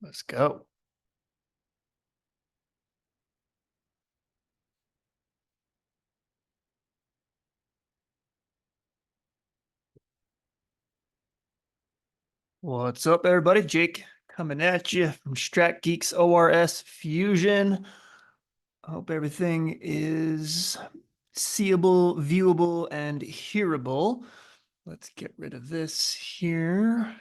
Let's go. What's up, everybody? Jake coming at you from StratGeeks ORS Fusion. Hope everything is seeable, viewable, and hearable. Let's get rid of this here.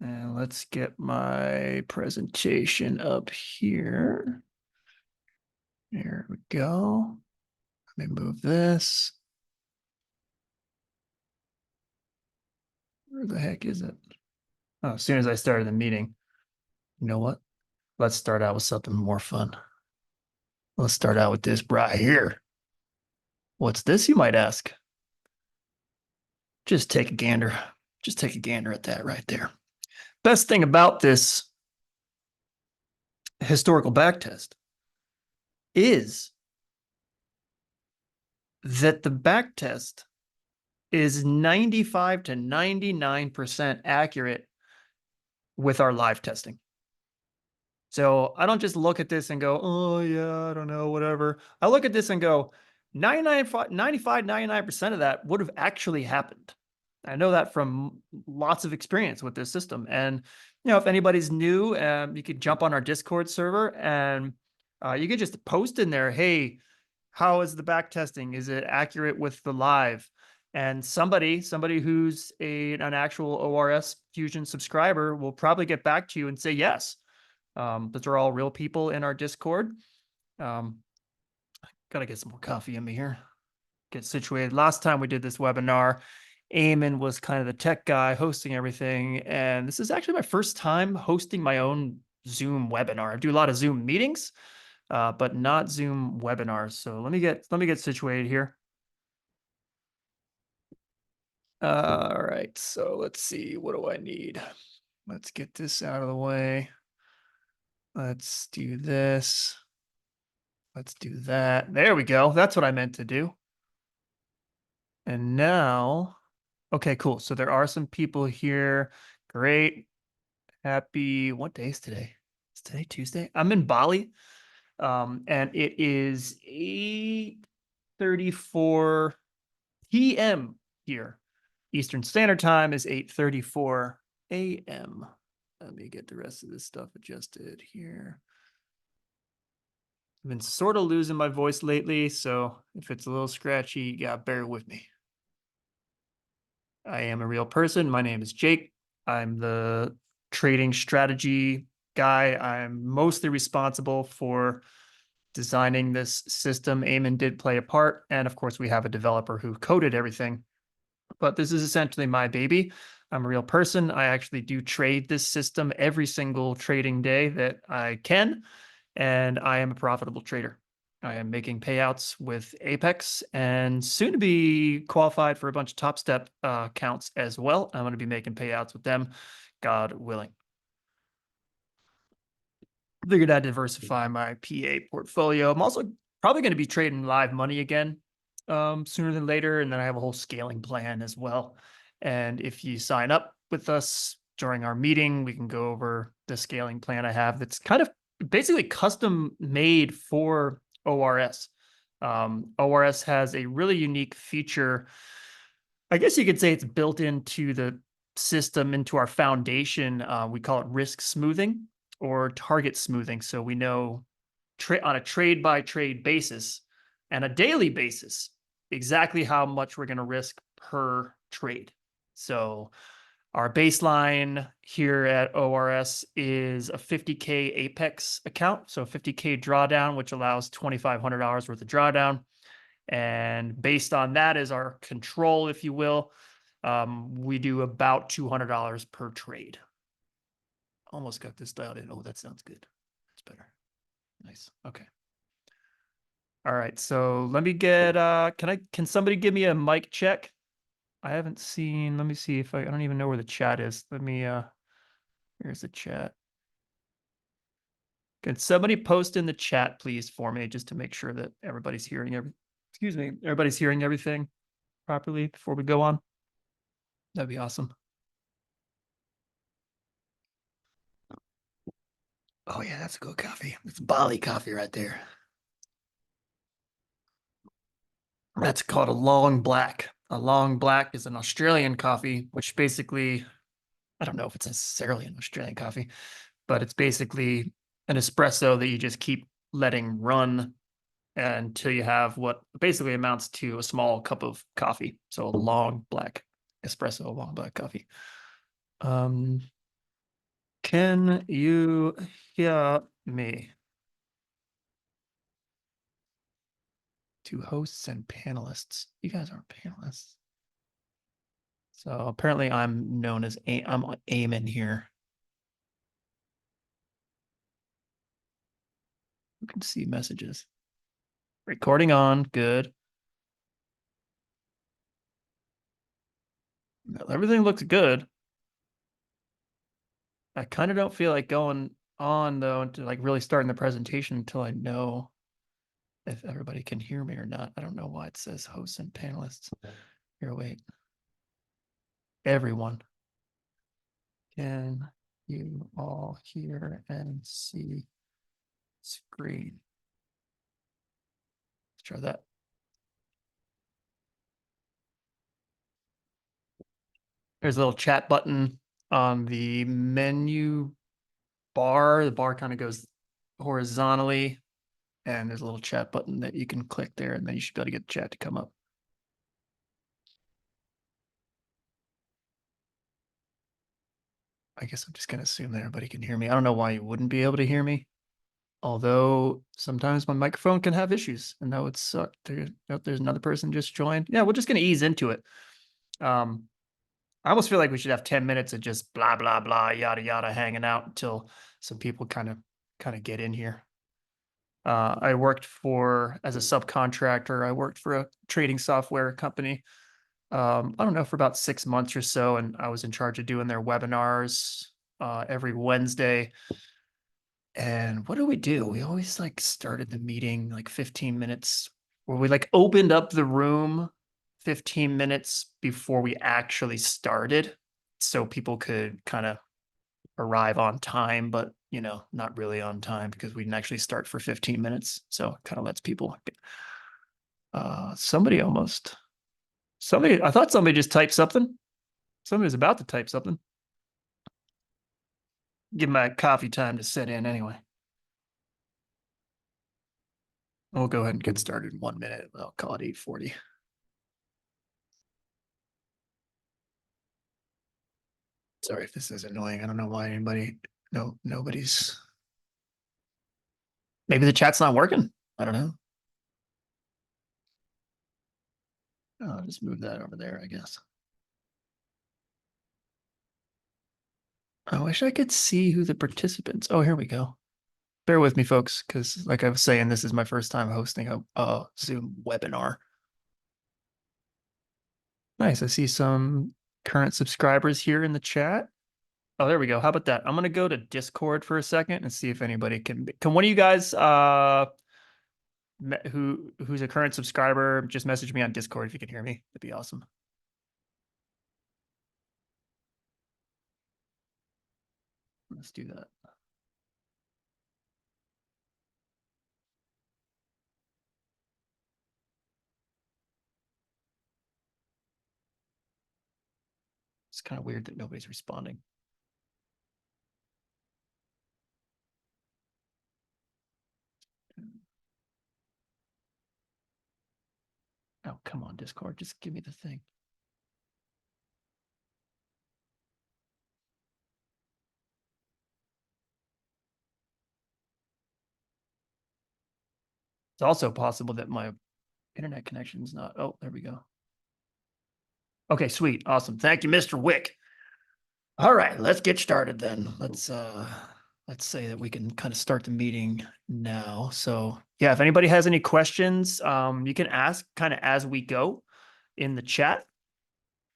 And let's get my presentation up here. There we go. Let me move this. Where the heck is it? Oh, as soon as I started the meeting. You know what? Let's start out with something more fun. Let's start out with this right here. What's this, you might ask? Just take a gander. Just take a gander at that right there. Best thing about this historical backtest is that the backtest is 95 to 99% accurate with our live testing. So I don't just look at this and go, oh, yeah, I don't know, whatever. I look at this and go, 95, 99% of that would have actually happened. I know that from lots of experience with this system. And, if anybody's new, you could jump on our Discord server and you could just post in there, hey, how is the back testing? Is it accurate with the live? And somebody who's an actual ORS Fusion subscriber will probably get back to you and say yes. Those are all real people in our Discord. Gotta get some more coffee in me here. Get situated. Last time we did this webinar, Eamon was kind of the tech guy hosting everything. And this is actually my first time hosting my own Zoom webinar. I do a lot of Zoom meetings, but not Zoom webinars. So let me get situated here. All right, so let's see, what do I need? Let's get this out of the way. Let's do this. Let's do that. There we go. That's what I meant to do. And now, okay, cool. So there are some people here. Great. Happy, what day is today? Is today Tuesday? I'm in Bali. And it is 8:34 p.m. here. Eastern Standard Time is 8:34 a.m. Let me get the rest of this stuff adjusted here. I've been sort of losing my voice lately, so if it's a little scratchy, you gotta bear with me. I am a real person. My name is Jake. I'm the trading strategy guy. I'm mostly responsible for designing this system. Eamon did play a part, and of course, we have a developer who coded everything. But this is essentially my baby. I'm a real person. I actually do trade this system every single trading day that I can, and I am a profitable trader. I am making payouts with Apex and soon to be qualified for a bunch of Top Step accounts as well. I'm going to be making payouts with them, God willing. Figured I'd diversify my PA portfolio. I'm also probably going to be trading live money again sooner than later. And then I have a whole scaling plan as well. And if you sign up with us during our meeting, we can go over the scaling plan I have that's kind of basically custom made for ORS. ORS has a really unique feature. I guess you could say it's built into the system, into our foundation. We call it risk smoothing or target smoothing. So we know on a trade by trade basis and a daily basis exactly how much we're going to risk per trade. So our baseline here at ORS is a 50K Apex account. So 50K drawdown, which allows $2,500 worth of drawdown. And based on that is our control, if you will. We do about $200 per trade. Almost got this dialed in. Oh, that sounds good. That's better. Nice. Okay. All right. So let me get, can somebody give me a mic check? I haven't seen, let me see if I don't even know where the chat is. Let me, here's the chat. Can somebody post in the chat, please, for me, just to make sure that everybody's hearing everybody's hearing everything properly before we go on? That'd be awesome. Oh yeah, that's a good coffee. It's Bali coffee right there. That's called a long black. A long black is an Australian coffee, which basically, I don't know if it's necessarily an Australian coffee, but it's basically an espresso that you just keep letting run until you have what basically amounts to a small cup of coffee. So a long black espresso, long black coffee. Um, can you hear me? To hosts and panelists. You guys aren't panelists. So apparently I'm known as I'm Eamon here. You can see messages. Recording on, good. Everything looks good. I kind of don't feel like going on though to like really starting the presentation until I know if everybody can hear me or not. I don't know why it says hosts and panelists. Here, wait. Everyone. Can you all hear and see screen? Let's try that. There's a little chat button on the menu bar. The bar kind of goes horizontally, and there's a little chat button that you can click there, and then you should be able to get the chat to come up. I guess I'm just going to assume that everybody can hear me. I don't know why you wouldn't be able to hear me. Although sometimes my microphone can have issues, and that would suck. There's another person just joined. Yeah, we're just going to ease into it. I almost feel like we should have 10 minutes of just blah, blah, blah, yada, yada, hanging out until some people kind of get in here. I worked as a subcontractor. I worked for a trading software company. I don't know, for about 6 months or so, and I was in charge of doing their webinars every Wednesday. And what do? We always like started the meeting like 15 minutes, where we like opened up the room 15 minutes before we actually started, so people could kind of arrive on time, but not really on time because we didn't actually start for 15 minutes. So it kind of lets people. Somebody almost. Somebody. I thought somebody just typed something. Somebody was about to type something. Give my coffee time to set in anyway. We'll go ahead and get started in 1 minute. I'll call it 8:40. Sorry if this is annoying. I don't know why nobody's. Maybe the chat's not working. I don't know. I'll just move that over there, I guess. I wish I could see who the participants. Oh, here we go. Bear with me, folks, because like I was saying, this is my first time hosting a Zoom webinar. Nice. I see some current subscribers here in the chat. Oh, there we go. How about that? I'm gonna go to Discord for a second and see if anybody can one of you guys who's a current subscriber just message me on Discord if you can hear me. That'd be awesome. Let's do that. It's kind of weird that nobody's responding. Oh, come on, Discord. Just give me the thing. It's also possible that my internet connection is not. Oh, there we go. Okay, sweet. Awesome. Thank you, Mr. Wick. All right, let's get started then. Let's say that we can kind of start the meeting now. So yeah, if anybody has any questions, you can ask kind of as we go in the chat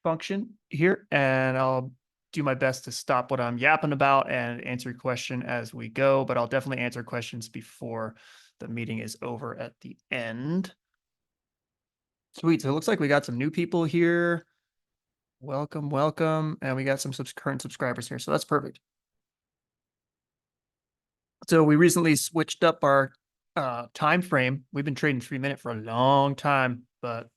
function here, and I'll do my best to stop what I'm yapping about and answer your question as we go, but I'll definitely answer questions before the meeting is over at the end. Sweet. So it looks like we got some new people here. Welcome, welcome. And we got some current subscribers here. So that's perfect. So we recently switched up our time frame. We've been trading 3 minute for a long time, but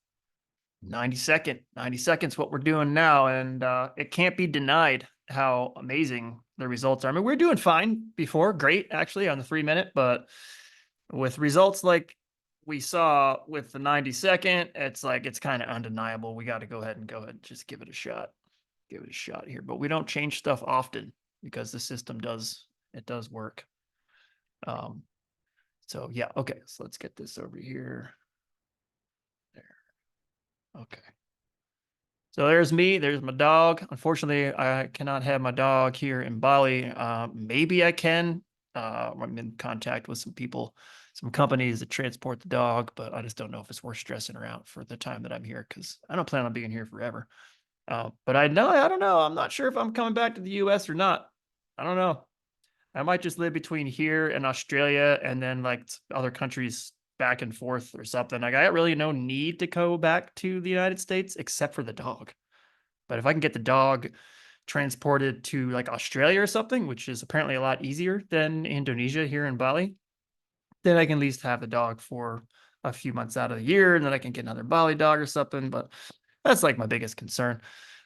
90 seconds what we're doing now, and it can't be denied how amazing the results are. I mean, we're doing fine before, great actually on the 3 minute, but with results like we saw with the 90 second, it's like it's kind of undeniable. We got to go ahead and just give it a shot. Give it a shot here, but we don't change stuff often because the system does work. So yeah, okay, so let's get this over here. There. Okay. So there's me, there's my dog. Unfortunately, I cannot have my dog here in Bali. Maybe I can. I'm in contact with some people, some companies that transport the dog, but I just don't know if it's worth stressing her out for the time that I'm here because I don't plan on being here forever. But I don't know. I'm not sure if I'm coming back to the US or not. I don't know. I might just live between here and Australia and then like other countries back and forth or something. Like I got really no need to go back to the United States except for the dog. But if I can get the dog transported to like Australia or something, which is apparently a lot easier than Indonesia here in Bali, then I can at least have the dog for a few months out of the year and then I can get another Bali dog or something. But that's like my biggest concern.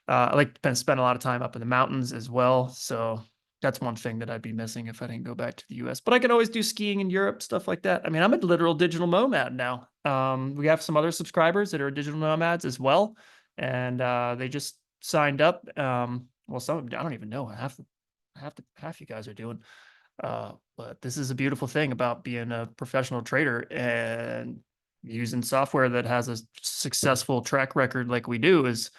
I like to spend a lot of time up in the mountains as well. So that's one thing that I'd be missing if I didn't go back to the US. But I can always do skiing in Europe, stuff like that. I mean, I'm a literal digital nomad now. We have some other subscribers that are digital nomads as well. And they just signed up. Well, some of them, I don't even know. Half you guys are doing. But this is a beautiful thing about being a professional trader and using software that has a successful track record like we do is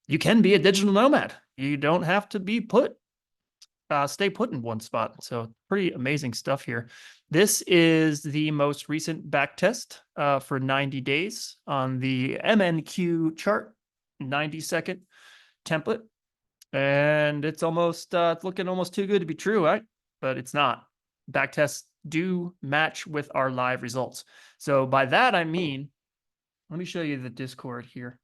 you can be a digital nomad. You don't have to be stay put in one spot. So pretty amazing stuff here. This is the most recent back test for 90 days on the MNQ chart, 90-second template. And it's almost, it's looking almost too good to be true, right? But it's not. Back tests do match with our live results. So by that, I mean, let me show you the Discord here.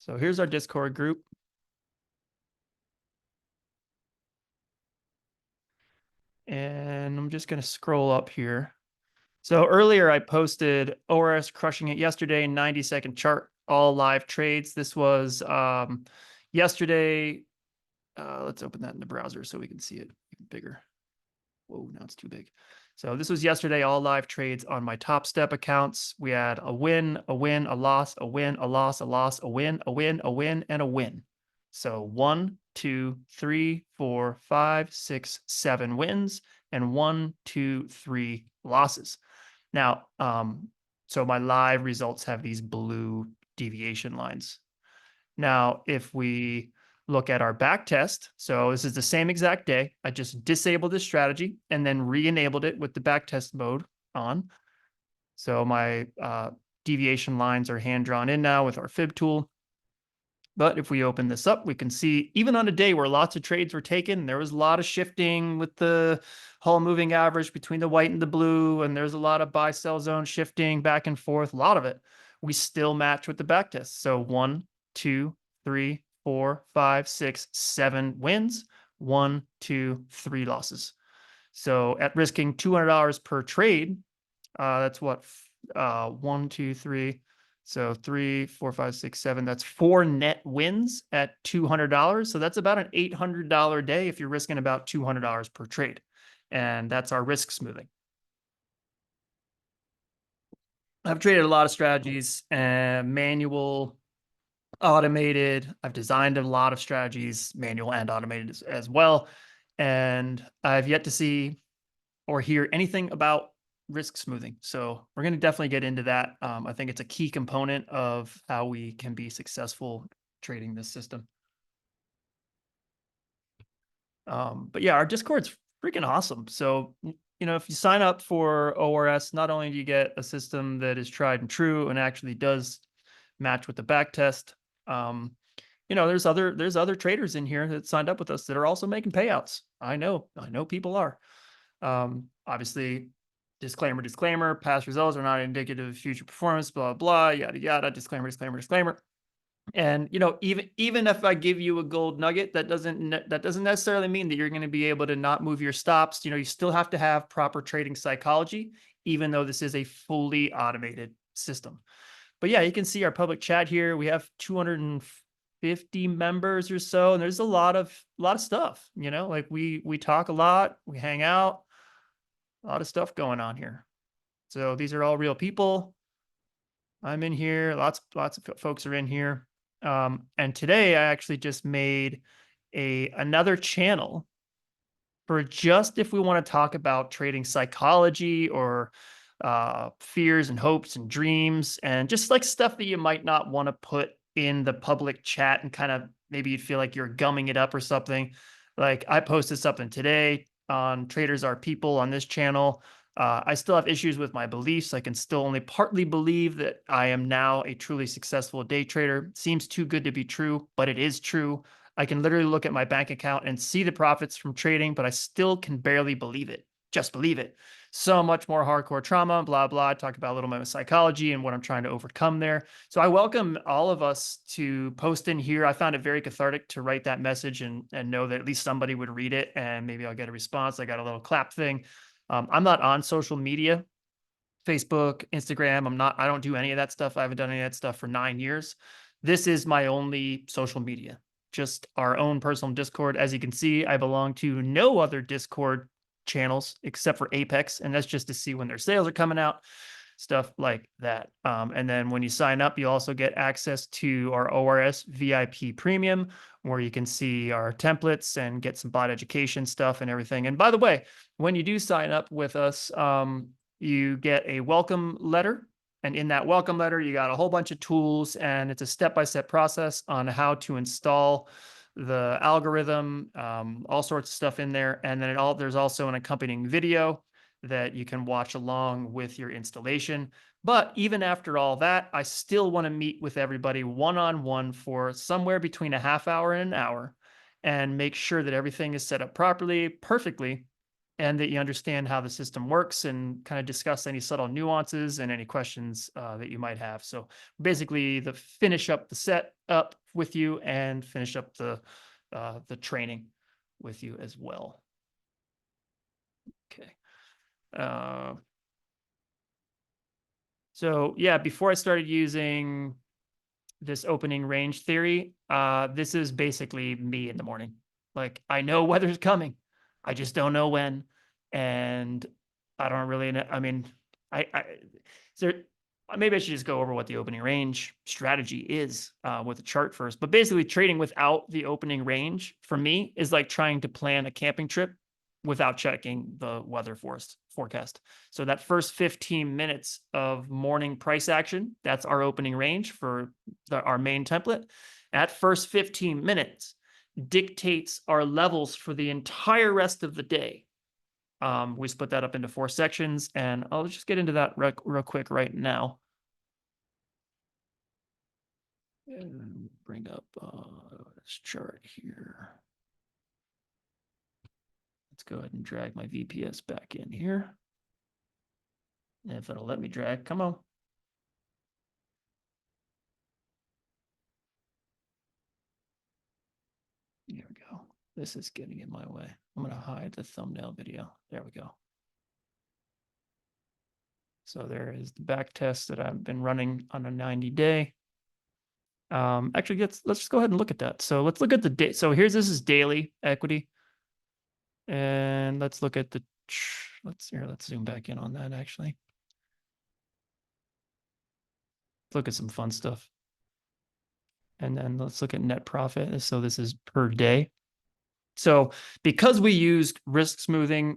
So here's our Discord group. And I'm just going to scroll up here. So earlier I posted ORS crushing it yesterday, 90-second chart, all live trades. This was yesterday. Let's open that in the browser so we can see it even bigger. Whoa, now it's too big. So this was yesterday, all live trades on my Top Step accounts. We had a win, a loss, a win, a loss, a loss, a win, a win, a win, and a win. So 1, 2, 3, 4, 5, 6, 7 wins and 1, 2, 3 losses. Now, so my live results have these blue deviation lines. Now, if we look at our back test, so this is the same exact day. I just disabled this strategy and then re-enabled it with the back test mode on. So my deviation lines are hand drawn in now with our fib tool. But if we open this up, we can see even on a day where lots of trades were taken, there was a lot of shifting with the whole moving average between the white and the blue, and there's a lot of buy sell zone shifting back and forth, a lot of it. We still match with the back test. So 1, 2, 3, 4, 5, 6, 7 wins, 1, 2, 3 losses. So at risking $200 per trade, that's what 1, 2, 3. So 3, 4, 5, 6, 7. That's 4 net wins at $200. So that's about an $800 day if you're risking about $200 per trade. And that's our risk smoothing. I've traded a lot of strategies, manual, automated. I've designed a lot of strategies, manual and automated as well. And I've yet to see or hear anything about risk smoothing. So we're going to definitely get into that. I think it's a key component of how we can be successful trading this system. But yeah, our Discord's freaking awesome. So, you know, if you sign up for ORS, not only do you get a system that is tried and true and actually does match with the back test, you know, there's other traders in here that signed up with us that are also making payouts. I know people are. Obviously, disclaimer, past results are not indicative of future performance, blah, blah, yada, yada, disclaimer. And even if I give you a gold nugget, that doesn't necessarily mean that you're going to be able to not move your stops. You still have to have proper trading psychology, even though this is a fully automated system. But yeah, you can see our public chat here. We have 250 members or so, and there's a lot of stuff. Like we talk a lot, we hang out, a lot of stuff going on here. So these are all real people. I'm in here. Lots of folks are in here. And today I actually just made another channel for just if we want to talk about trading psychology or fears and hopes and dreams and just like stuff that you might not want to put in the public chat and kind of maybe you'd feel like you're gumming it up or something. Like I posted something today on Traders Are People on this channel. I still have issues with my beliefs. I can still only partly believe that I am now a truly successful day trader. Seems too good to be true, but it is true. I can literally look at my bank account and see the profits from trading, but I still can barely believe it. Just believe it. So much more hardcore trauma, blah, blah. I talk about a little bit of psychology and what I'm trying to overcome there. So I welcome all of us to post in here. I found it very cathartic to write that message and know that at least somebody would read it and maybe I'll get a response. I got a little clap thing. I'm not on social media, Facebook, Instagram. I don't do any of that stuff. I haven't done any of that stuff for 9 years. This is my only social media, just our own personal Discord. As you can see, I belong to no other Discord channels except for Apex, and that's just to see when their sales are coming out, stuff like that. And then when you sign up, you also get access to our ORS VIP Premium, where you can see our templates and get some bot education stuff and everything. And by the way, when you do sign up with us, you get a welcome letter. And in that welcome letter, you got a whole bunch of tools, and it's a step-by-step process on how to install the algorithm, all sorts of stuff in there. And then there's also an accompanying video that you can watch along with your installation. But even after all that, I still want to meet with everybody one-on-one for somewhere between a half hour and an hour and make sure that everything is set up properly, perfectly, and that you understand how the system works and kind of discuss any subtle nuances and any questions that you might have. So basically finish up the setup with you and finish up the training with you as well. Okay. So yeah, before I started using this opening range theory, this is basically me in the morning. Like I know weather's coming. I just don't know when. And I don't really know. I mean, maybe I should just go over what the opening range strategy is with the chart first. But basically trading without the opening range for me is like trying to plan a camping trip without checking the weather forecast. So that first 15 minutes of morning price action, that's our opening range for our main template. At first 15 minutes dictates our levels for the entire rest of the day. We split that up into 4 sections, and I'll just get into that real quick right now. And bring up this chart here. Let's go ahead and drag my VPS back in here. If it'll let me drag, come on. Here we go. This is getting in my way. I'm going to hide the thumbnail video. There we go. So there is the back test that I've been running on a 90-day. Actually, let's just go ahead and look at that. So let's look at the day. So this is daily equity. And let's look at let's zoom back in on that actually. Let's look at some fun stuff. And then let's look at net profit. So this is per day. So because we used risk smoothing,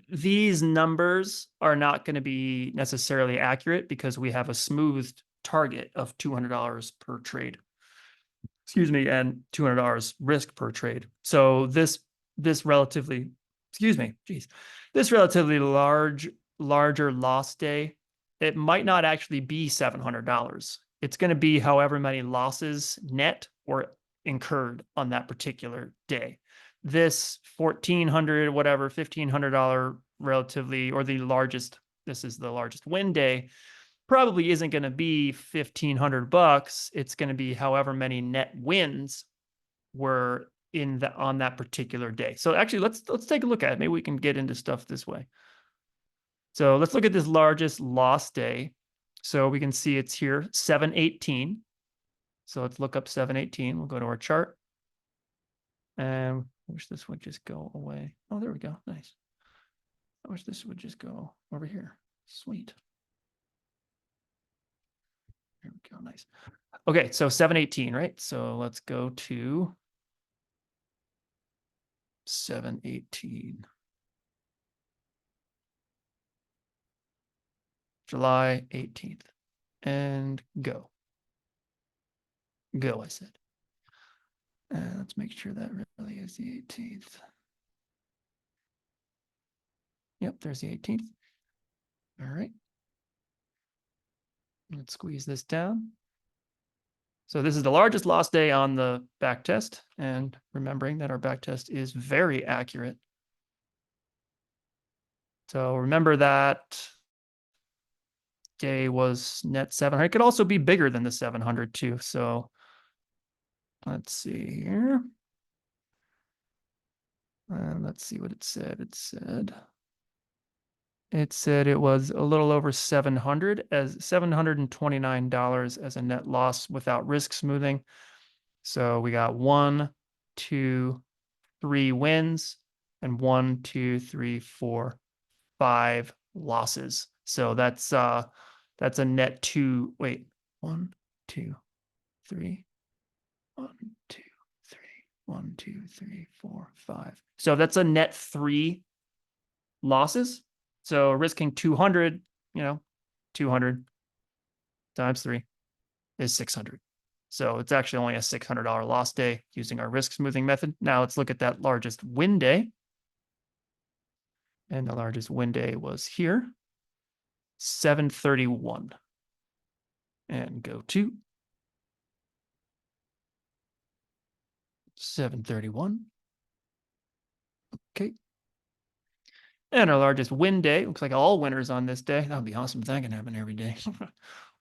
these numbers are not going to be necessarily accurate because we have a smoothed target of $200 per trade. Excuse me, and $200 risk per trade. So this relatively, this relatively larger loss day, it might not actually be $700. It's going to be however many losses net or incurred on that particular day. This $1,400, whatever, $1,500 relatively, or this is the largest win day. probably isn't going to be $1,500. It's going to be however many net wins were on that particular day. So actually, let's take a look at it. Maybe we can get into stuff this way. So let's look at this largest loss day. So we can see it's here, 7/18. So let's look up 7/18. We'll go to our chart. And I wish this would just go away. Oh, there we go. Nice. I wish this would just go over here. Sweet. There we go. Nice. Okay, so 7/18, right? So let's go to 7/18. July 18th. And go. Go, I said. Let's make sure that really is the 18th. Yep, there's the 18th. All right. Let's squeeze this down. So this is the largest loss day on the back test, and remembering that our back test is very accurate. So remember that day was net 700. It could also be bigger than the 700 too. So let's see here. And let's see what it said. It said it was a little over 700 as $729 as a net loss without risk smoothing. So we got 1, 2, 3 wins and 1, 2, 3, 4, 5 losses. So that's a net 2. Wait, 1, 2, 3, 1, 2, 3, 1, 2, 3, 4, 5. So that's a net 3 losses. So risking 200, 200 times 3 is 600. So it's actually only a $600 loss day using our risk smoothing method. Now let's look at that largest win day. And the largest win day was here, 7/31. And go to 7/31. Okay. And our largest win day, looks like all winners on this day. That would be awesome if that can happen every day.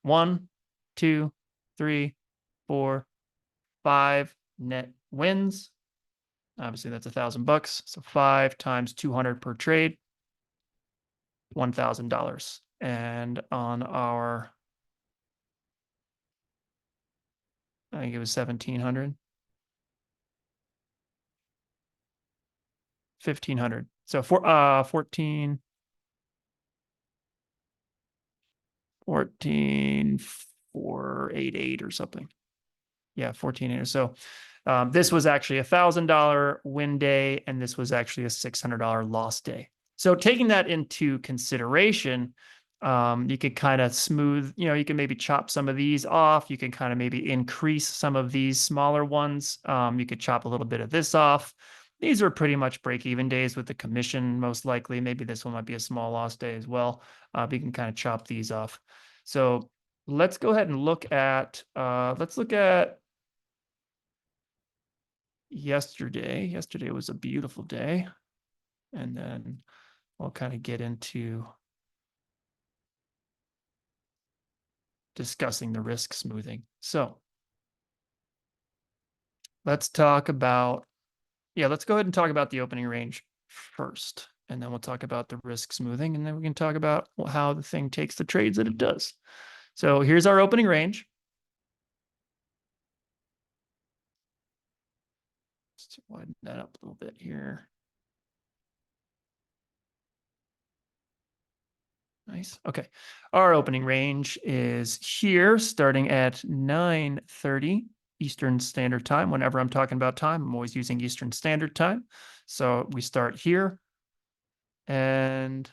1, 2, 3, 4, 5 net wins. Obviously, that's $1,000. So 5 times 200 per trade, $1,000. And on our, I think it was 1,700. 1,500. So 14,488 or something. Yeah, 14 So this was actually a $1,000 win day, and this was actually a $600 loss day. So taking that into consideration, you could kind of smooth, you can maybe chop some of these off. You can kind of maybe increase some of these smaller ones. You could chop a little bit of this off. These are pretty much break-even days with the commission, most likely. Maybe this one might be a small loss day as well. But you can kind of chop these off. So let's go ahead and look at, yesterday. Yesterday was a beautiful day. And then we'll kind of get into discussing the risk smoothing. So let's talk about, let's go ahead and talk about the opening range first. And then we'll talk about the risk smoothing. And then we can talk about how the thing takes the trades that it does. So here's our opening range. Let's widen that up a little bit here. Nice. Okay. Our opening range is here, starting at 9:30 Eastern Standard Time. Whenever I'm talking about time, I'm always using Eastern Standard Time. So we start here and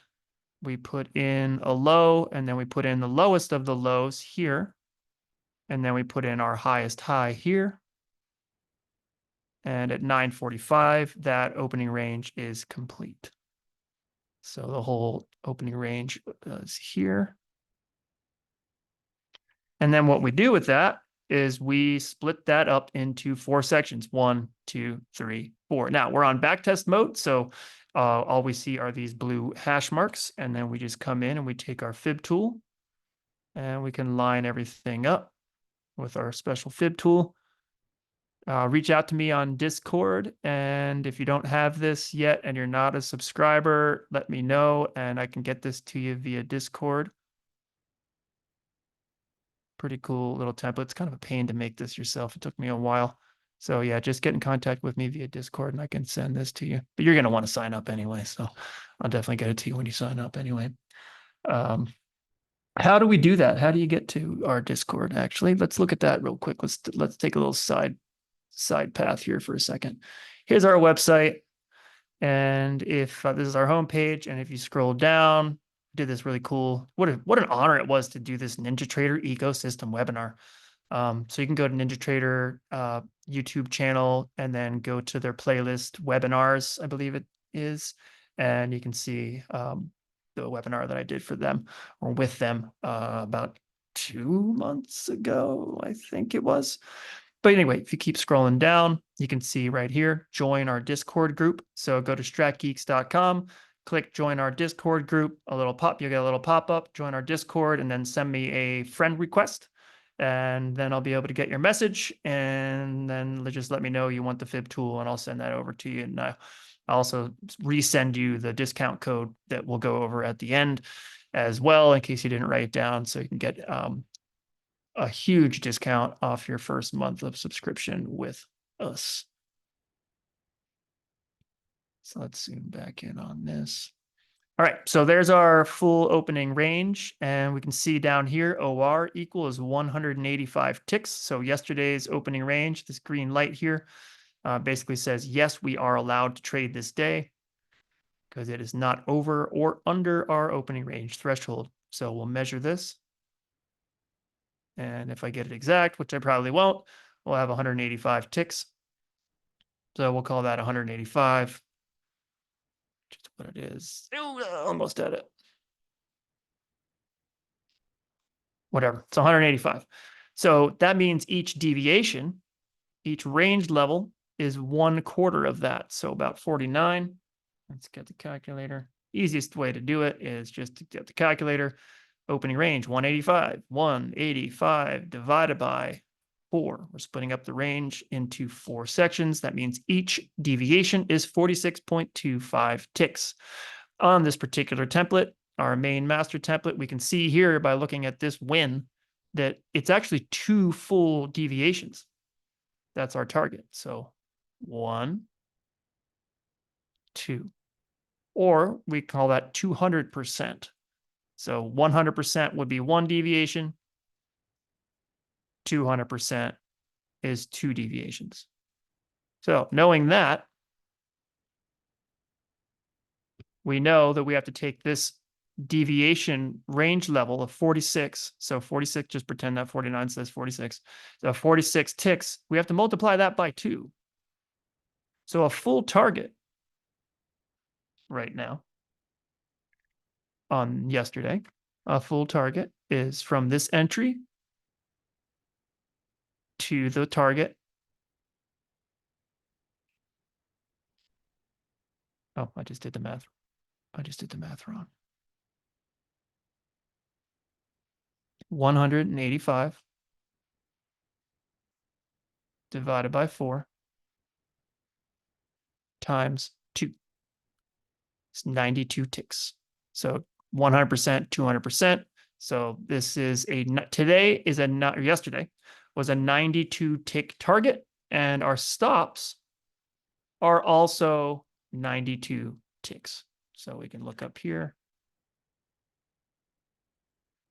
we put in a low, and then we put in the lowest of the lows here. And then we put in our highest high here. And at 9:45, that opening range is complete. So the whole opening range is here. And then what we do with that is we split that up into 4 sections, 1, 2, 3, 4. Now we're on backtest mode. So all we see are these blue hash marks. And then we just come in and we take our fib tool And we can line everything up with our special fib tool. Reach out to me on Discord. And if you don't have this yet and you're not a subscriber, let me know and I can get this to you via Discord. Pretty cool little template. It's kind of a pain to make this yourself. It took me a while. So yeah, just get in contact with me via Discord and I can send this to you. But you're going to want to sign up anyway. So I'll definitely get it to you when you sign up anyway. How do we do that? How do you get to our Discord? Actually, let's look at that real quick. Let's take a little side path here for a second. Here's our website. And if this is our homepage, and if you scroll down, did this really cool. What an honor it was to do this NinjaTrader ecosystem webinar. So you can go to NinjaTrader YouTube channel and then go to their playlist webinars, I believe it is, and you can see the webinar that I did for them or with them about 2 months ago, I think it was. But anyway, if you keep scrolling down, you can see right here, join our Discord group. So go to StratGeeks.com, click join our Discord group, you'll get a little pop-up, join our Discord, and then send me a friend request. And then I'll be able to get your message. And then just let me know you want the fib tool and I'll send that over to you. And I'll also resend you the discount code that we'll go over at the end as well, in case you didn't write it down. So you can get a huge discount off your first month of subscription with us. So let's zoom back in on this. All right, so there's our full opening range, and we can see down here, OR equals 185 ticks. So yesterday's opening range, this green light here, basically says, yes, we are allowed to trade this day because it is not over or under our opening range threshold. So we'll measure this. And if I get it exact, which I probably won't, we'll have 185 ticks. So we'll call that 185. Just what it is. Almost at it. Whatever. It's 185. So that means each deviation, each range level is 1/4 of that. So about 49. Let's get the calculator. Easiest way to do it is just to get the calculator. Opening range 185. 185 divided by 4. We're splitting up the range into 4 sections. That means each deviation is 46.25 ticks. On this particular template, our main master template, we can see here by looking at this win that it's actually 2 full deviations. That's our target. So 1, 2, or we call that 200%. So 100% would be 1 deviation. 200% is 2 deviations. So knowing that, we know that we have to take this deviation range level of 46. So 46, just pretend that 49 says 46. So 46 ticks, we have to multiply that by 2. So a full target right now on yesterday, a full target is from this entry to the target. Oh, I just did the math. I just did the math wrong. 185 divided by 4 times 2. It's 92 ticks. So 100%, 200%. So this is yesterday was a 92 tick target, and our stops are also 92 ticks. So we can look up here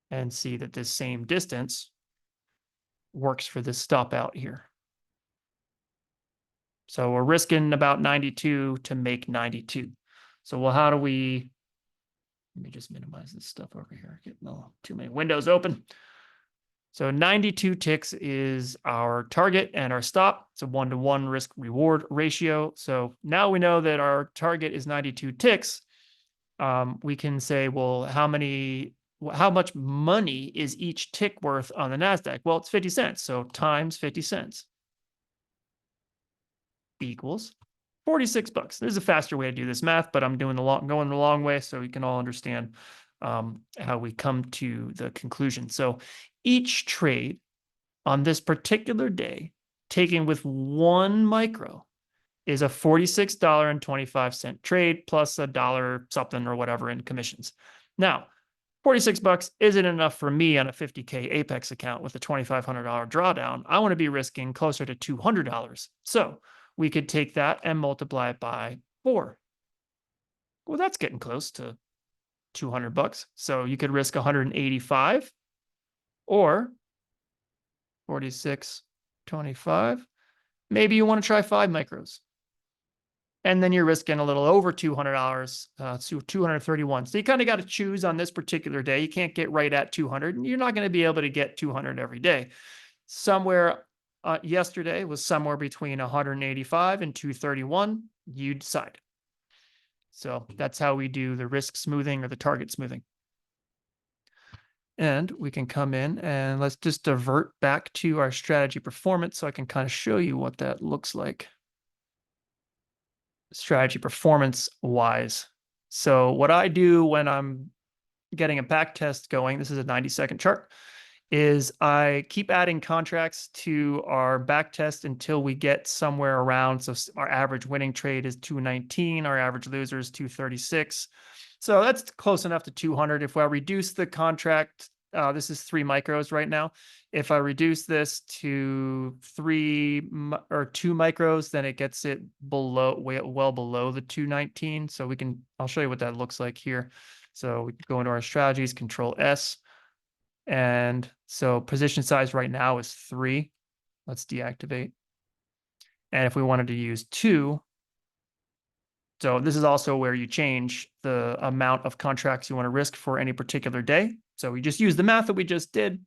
and see that this same distance works for this stop out here. So we're risking about 92 to make 92. So, well, how do we, let me just minimize this stuff over here. Getting too many windows open. So 92 ticks is our target and our stop. It's a 1-to-1 risk reward ratio. So now we know that our target is 92 ticks. We can say, well, how much money is each tick worth on the NASDAQ? Well, it's 50 cents. So times 50 cents equals 46 bucks. There's a faster way to do this math, but I'm going the long way so you can all understand how we come to the conclusion. So each trade on this particular day, taken with 1 micro, is a $46.25 trade plus $1 something or whatever in commissions. Now, $46 isn't enough for me on a 50K Apex account with a $2,500 drawdown. I want to be risking closer to $200. So we could take that and multiply it by 4. Well, that's getting close to $200. So you could risk 185 or 46.25. Maybe you want to try 5 micros. And then you're risking a little over $200, so 231. So you kind of got to choose on this particular day. You can't get right at 200, and you're not going to be able to get 200 every day. Somewhere yesterday was somewhere between 185 and 231. You decide. So that's how we do the risk smoothing or the target smoothing. And we can come in and let's just divert back to our strategy performance so I can kind of show you what that looks like. Strategy performance wise. So what I do when I'm getting a back test going, this is a 90-second chart, is I keep adding contracts to our back test until we get somewhere around. So our average winning trade is 219, our average loser is 236. So that's close enough to 200. If I reduce the contract, this is 3 micros right now. If I reduce this to 2 micros, then it gets it below, well below the 219. So I'll show you what that looks like here. So we can go into our strategies, Control S. And so position size right now is 3. Let's deactivate. And if we wanted to use 2, so this is also where you change the amount of contracts you want to risk for any particular day. So we just use the math that we just did.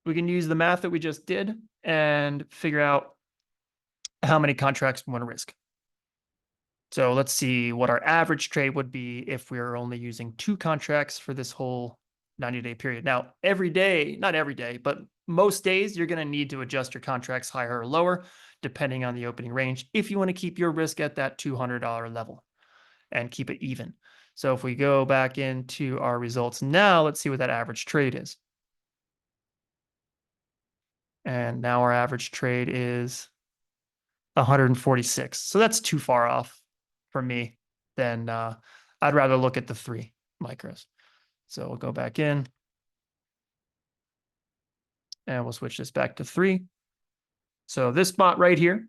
We can use the math that we just did and figure out how many contracts we want to risk. So let's see what our average trade would be if we were only using 2 contracts for this whole 90-day period. Now, every day, not every day, but most days, you're going to need to adjust your contracts higher or lower, depending on the opening range, if you want to keep your risk at that $200 level and keep it even. So if we go back into our results now, let's see what that average trade is. And now our average trade is 146. So that's too far off for me. Then I'd rather look at the 3 micros. So we'll go back in and we'll switch this back to 3. So this spot right here,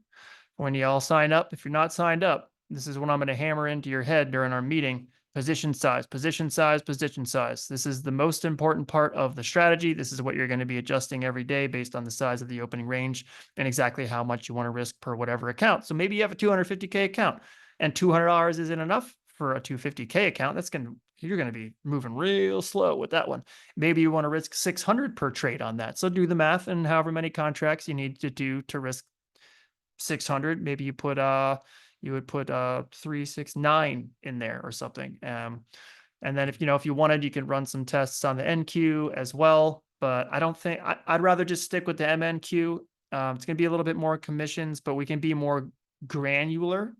when you all sign up, if you're not signed up, this is what I'm going to hammer into your head during our meeting. Position size, position size, position size. This is the most important part of the strategy. This is what you're going to be adjusting every day based on the size of the opening range and exactly how much you want to risk per whatever account. So maybe you have a 250K account and $200 isn't enough for a 250K account. You're going to be moving real slow with that one. Maybe you want to risk 600 per trade on that. So do the math and however many contracts you need to do to risk 600. Maybe you would put 369 in there or something. And then if you wanted, you could run some tests on the NQ as well. But I don't think I'd rather just stick with the MNQ. It's going to be a little bit more commissions, but we can be more granular.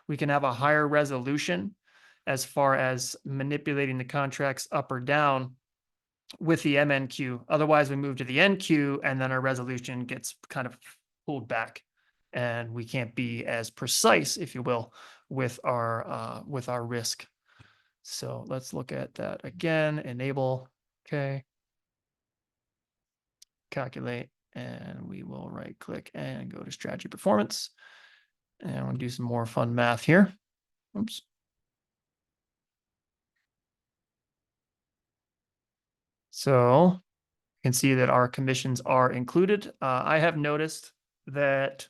We can have a higher resolution as far as manipulating the contracts up or down with the MNQ. Otherwise, we move to the NQ and then our resolution gets kind of pulled back. And we can't be as precise, if you will, with our risk. So let's look at that again. Enable, okay. Calculate, and we will right click and go to strategy performance. And we'll do some more fun math here. Oops. So you can see that our commissions are included. I have noticed that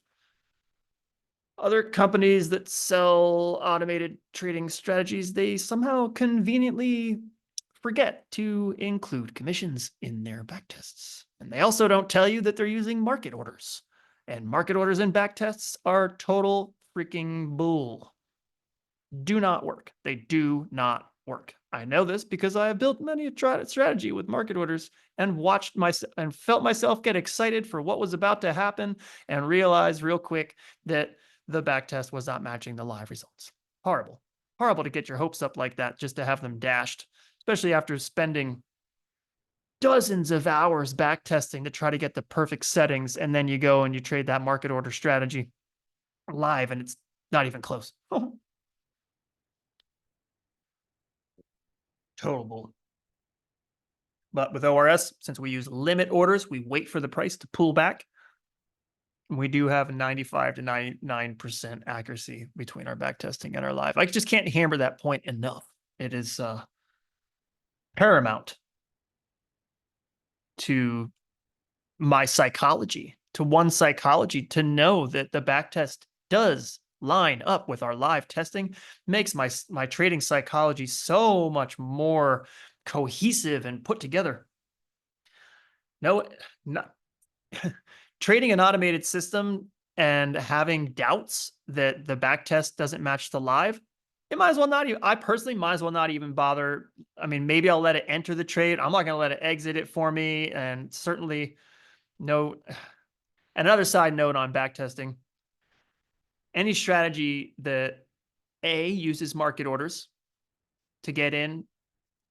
other companies that sell automated trading strategies, they somehow conveniently forget to include commissions in their backtests. And they also don't tell you that they're using market orders. And market orders and backtests are total freaking bull. Do not work. They do not work. I know this because I have built many a strategy with market orders and felt myself get excited for what was about to happen and realized real quick that the backtest was not matching the live results. Horrible, horrible to get your hopes up like that just to have them dashed, especially after spending dozens of hours back testing to try to get the perfect settings. And then you go and you trade that market order strategy live and it's not even close. Total bull. But with ORS, since we use limit orders, we wait for the price to pull back. We do have 95 to 99% accuracy between our back testing and our live. I just can't hammer that point enough. It is paramount to my psychology, to one's psychology, to know that the back test does line up with our live testing. Makes my trading psychology so much more cohesive and put together. No, not trading an automated system and having doubts that the back test doesn't match the live, it might as well not even, I personally might as well not even bother. I mean, maybe I'll let it enter the trade. I'm not going to let it exit it for me. And certainly no. Another side note on back testing, any strategy that A, uses market orders to get in,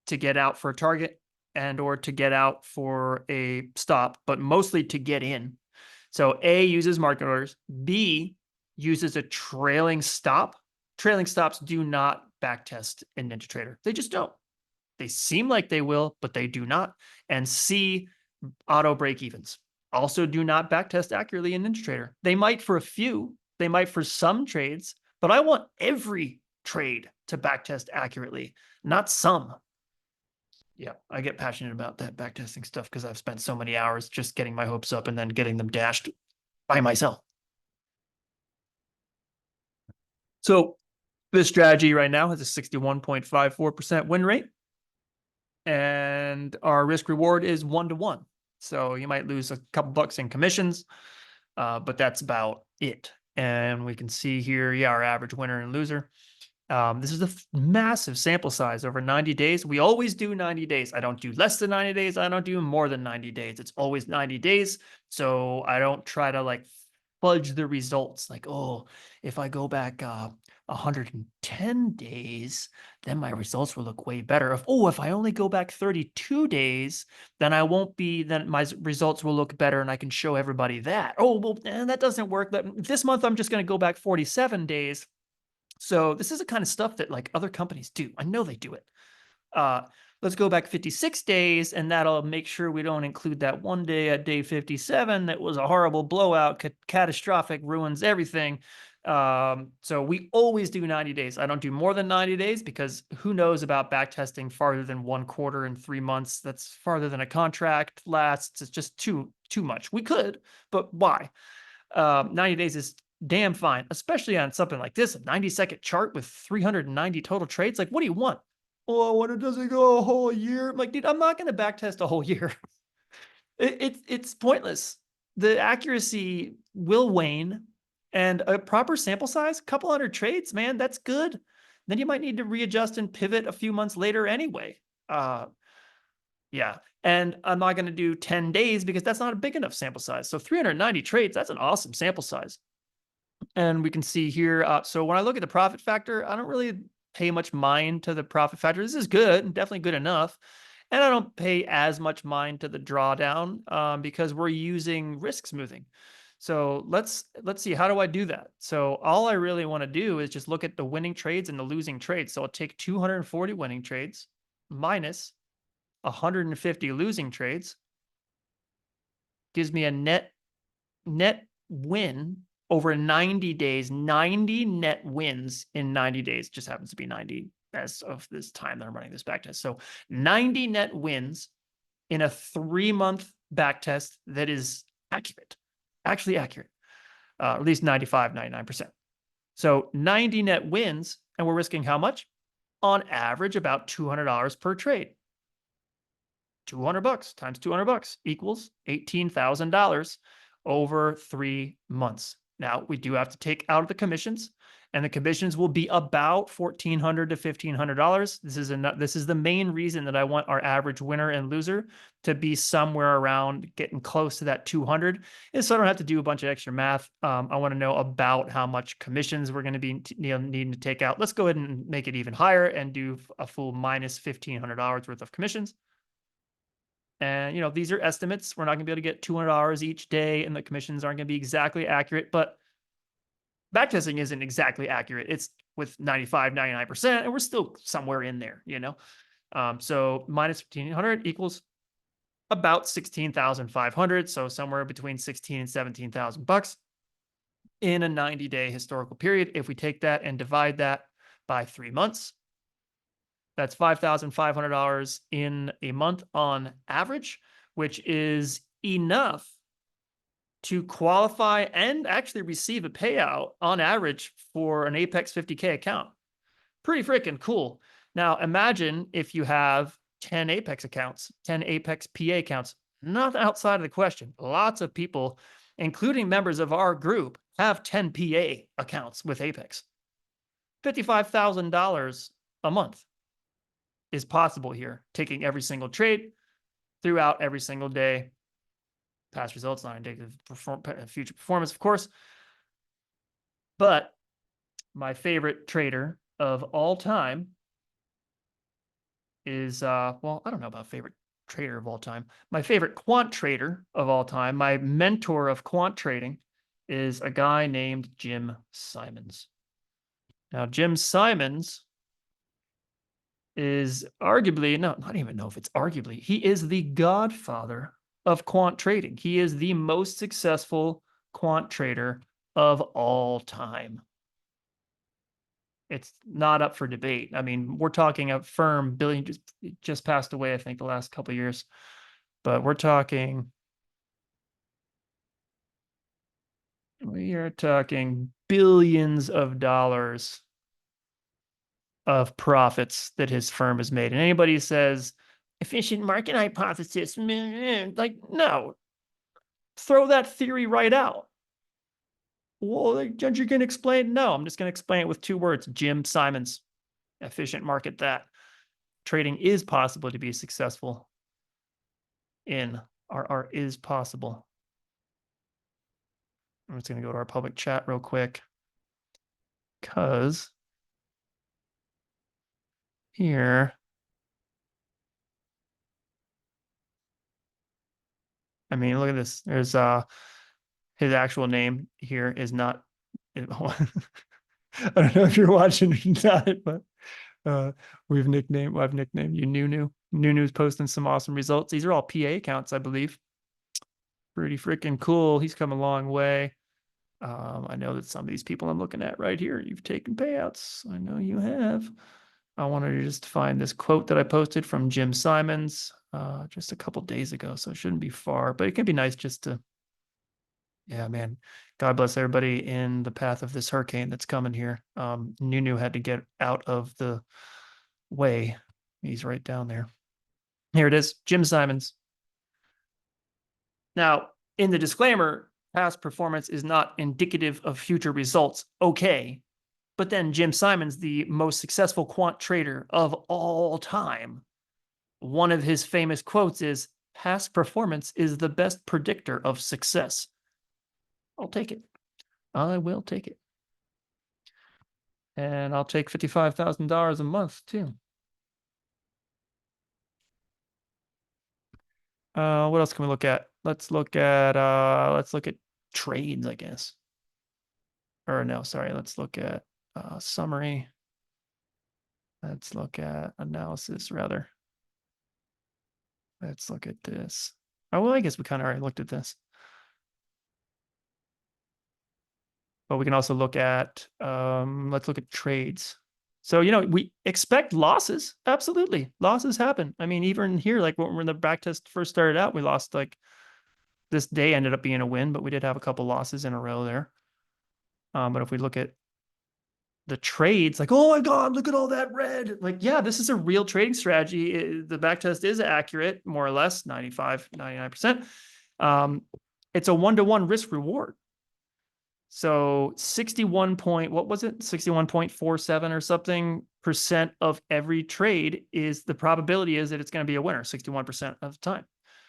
to get out for a target, and or to get out for a stop, but mostly to get in. So A, uses market orders. B, uses a trailing stop. Trailing stops do not backtest in NinjaTrader. They just don't. They seem like they will, but they do not. And C, auto break evens also do not backtest accurately in NinjaTrader. They might for a few, they might for some trades, but I want every trade to backtest accurately, not some. Yeah, I get passionate about that backtesting stuff because I've spent so many hours just getting my hopes up and then getting them dashed by myself. So this strategy right now has a 61.54% win rate. And our risk reward is 1-to-1. So you might lose a couple bucks in commissions, but that's about it. And we can see here, yeah, our average winner and loser. This is a massive sample size over 90 days. We always do 90 days. I don't do less than 90 days. I don't do more than 90 days. It's always 90 days. So I don't try to like fudge the results. Like, oh, if I go back 110 days, then my results will look way better. If I only go back 32 days, then I won't be, then my results will look better and I can show everybody that. Oh, well, that doesn't work. This month, I'm just going to go back 47 days. So this is the kind of stuff that like other companies do. I know they do it. Let's go back 56 days, and that'll make sure we don't include that one day at day 57 that was a horrible blowout, catastrophic, ruins everything. So we always do 90 days. I don't do more than 90 days because who knows about backtesting farther than 1 quarter and 3 months. That's farther than a contract lasts. It's just too much. We could, but why? 90 days is damn fine, especially on something like this, a 90-second chart with 390 total trades. Like, what do you want? Oh, when it doesn't go a whole year. I'm like, dude, I'm not going to backtest a whole year. It's pointless. The accuracy will wane, and a proper sample size, couple hundred trades, man, that's good. Then you might need to readjust and pivot a few months later anyway. Yeah. And I'm not going to do 10 days because that's not a big enough sample size. So 390 trades, that's an awesome sample size. And we can see here, so when I look at the profit factor, I don't really pay much mind to the profit factor. This is good and definitely good enough. And I don't pay as much mind to the drawdown because we're using risk smoothing. So let's see, how do I do that? So all I really want to do is just look at the winning trades and the losing trades. So I'll take 240 winning trades minus 150 losing trades. Gives me a net win over 90 days, 90 net wins in 90 days. Just happens to be 90 as of this time that I'm running this back test. So 90 net wins in a 3-month back test that is accurate, actually accurate, at least 95, 99%. So 90 net wins, and we're risking how much? On average, about $200 per trade. 200 bucks times 200 bucks equals $18,000 over 3 months. Now, we do have to take out of the commissions, and the commissions will be about $1,400 to $1,500. This is the main reason that I want our average winner and loser to be somewhere around getting close to that 200, is so I don't have to do a bunch of extra math. I want to know about how much commissions we're going to be needing to take out. Let's go ahead and make it even higher and do a full minus $1,500 worth of commissions. And, these are estimates. We're not going to be able to get $200 each day, and the commissions aren't going to be exactly accurate, but backtesting isn't exactly accurate. It's with 95, 99%, and we're still somewhere in there, So minus 1,500 equals about 16,500. So somewhere between 16 and 17,000 bucks in a 90-day historical period. If we take that and divide that by 3 months, that's $5,500 in a month on average, which is enough to qualify and actually receive a payout on average for an Apex 50K account. Pretty freaking cool. Now, imagine if you have 10 Apex accounts, 10 Apex PA accounts, not outside of the question. Lots of people, including members of our group, have 10 PA accounts with Apex. $55,000 a month is possible here, taking every single trade throughout every single day. Past results not indicative of future performance, of course. But my favorite trader of all time is, well, I don't know about favorite trader of all time. My favorite quant trader of all time, my mentor of quant trading, is a guy named Jim Simons. Now, Jim Simons is arguably, no, not even know if it's arguably, he is the godfather of quant trading. He is the most successful quant trader of all time. It's not up for debate. I mean, we're talking a firm billion, just passed away, I think, the last couple of years, but we are talking billions of dollars of profits that his firm has made. And anybody says efficient market hypothesis, like, no, throw that theory right out. Well, aren't you going to explain? No, I'm just going to explain it with 2 words. Jim Simons, efficient market that. Trading is possible to be successful in, or is possible. I'm just going to go to our public chat real quick, because here, I mean, look at this. There's his actual name here is not, I don't know if you're watching or not, but I've nicknamed you Nunu. Nunu's posting some awesome results. These are all PA accounts, I believe. Pretty freaking cool. He's come a long way. I know that some of these people I'm looking at right here, you've taken payouts. I know you have. I wanted to just find this quote that I posted from Jim Simons just a couple days ago, so it shouldn't be far, but it can be nice just to, yeah, man. God bless everybody in the path of this hurricane that's coming here. Nunu had to get out of the way. He's right down there. Here it is, Jim Simons. Now, in the disclaimer, past performance is not indicative of future results. Okay. But then Jim Simons, the most successful quant trader of all time, one of his famous quotes is, past performance is the best predictor of success. I'll take it. I will take it. And I'll take $55,000 a month too. What else can we look at? Let's look at trades, I guess. Or no, sorry, let's look at summary. Let's look at analysis, rather. Let's look at this. Oh, well, I guess we kind of already looked at this. But we can also look at, let's look at trades. So, we expect losses. Absolutely. Losses happen. I mean, even here, like when the backtest first started out, we lost, like, this day ended up being a win, but we did have a couple losses in a row there. But if we look at the trades, like, oh my God, look at all that red. Like, yeah, this is a real trading strategy. The backtest is accurate, more or less, 95, 99%. It's a 1-to-1 risk reward. So 61 point, what was it? 61.47 or something percent of every trade is the probability is that it's going to be a winner 61% of the time.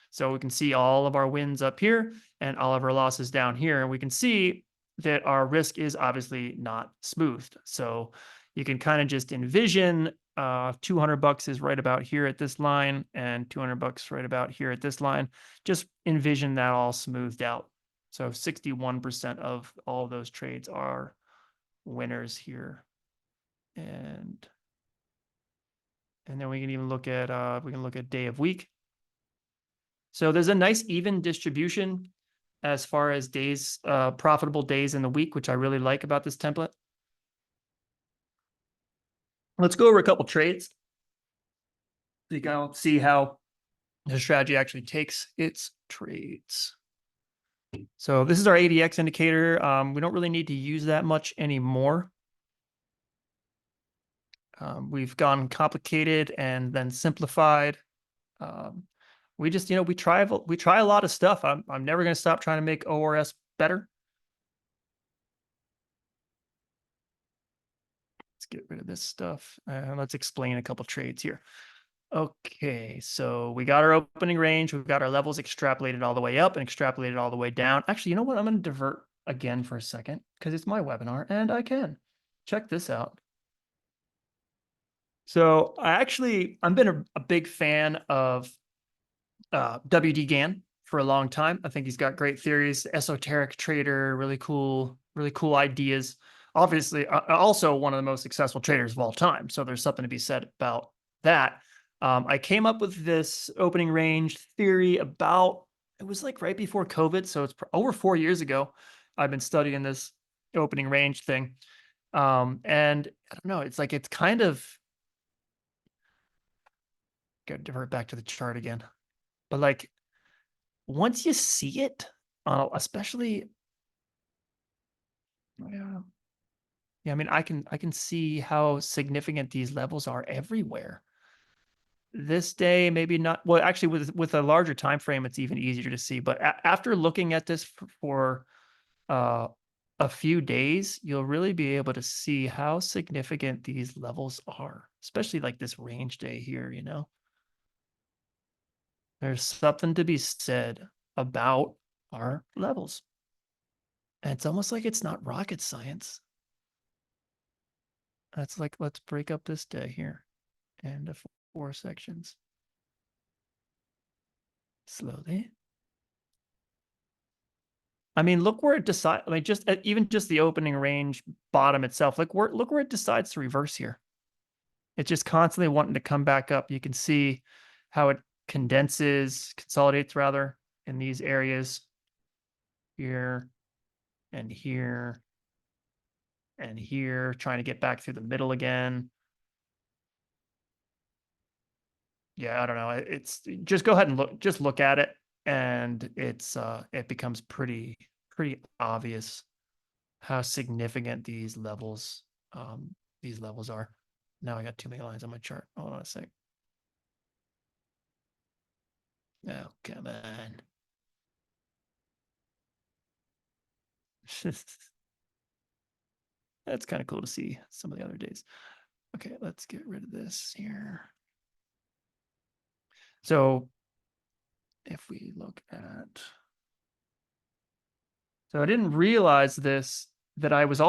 So we can see all of our wins up here and all of our losses down here. And we can see that our risk is obviously not smoothed. So you can kind of just envision $200 is right about here at this line and $200 right about here at this line. Just envision that all smoothed out. So 61% of all of those trades are winners here. And then we can even look at day of week. So there's a nice even distribution as far as days, profitable days in the week, which I really like about this template. Let's go over a couple trades so you can see how the strategy actually takes its trades. So this is our ADX indicator. We don't really need to use that much anymore. We've gone complicated and then simplified. We just, we try a lot of stuff. I'm never going to stop trying to make ORS better. Let's get rid of this stuff. Let's explain a couple trades here. Okay, so we got our opening range. We've got our levels extrapolated all the way up and extrapolated all the way down. Actually, you know what? I'm going to divert again for a second because it's my webinar and I can. Check this out. So I've been a big fan of WD Gann for a long time. I think he's got great theories, esoteric trader, really cool ideas. Obviously, also one of the most successful traders of all time. So there's something to be said about that. I came up with this opening range theory it was like right before COVID. So it's over 4 years ago. I've been studying this opening range thing. And I don't know, it's kind of, gotta divert back to the chart again. But like, once you see it, especially, yeah, I mean, I can see how significant these levels are everywhere. This day, maybe not. Well, actually, with a larger time frame, it's even easier to see. But after looking at this for a few days, you'll really be able to see how significant these levels are, especially like this range day here, There's something to be said about our levels. And it's almost like it's not rocket science. That's like, let's break up this day here into 4 sections. Slowly. I mean, look where it decides. I mean, even just the opening range bottom itself. Look where it decides to reverse here. It's just constantly wanting to come back up. You can see how it consolidates rather in these areas here and here and here, trying to get back through the middle again. Yeah, I don't know. It's just go ahead and look at it, and it becomes pretty obvious how significant these levels are. Now I got too many lines on my chart. Hold on a sec. Oh, come on. That's kind of cool to see some of the other days. Okay, let's get rid of this here. So if we look at, so I didn't realize this, that I was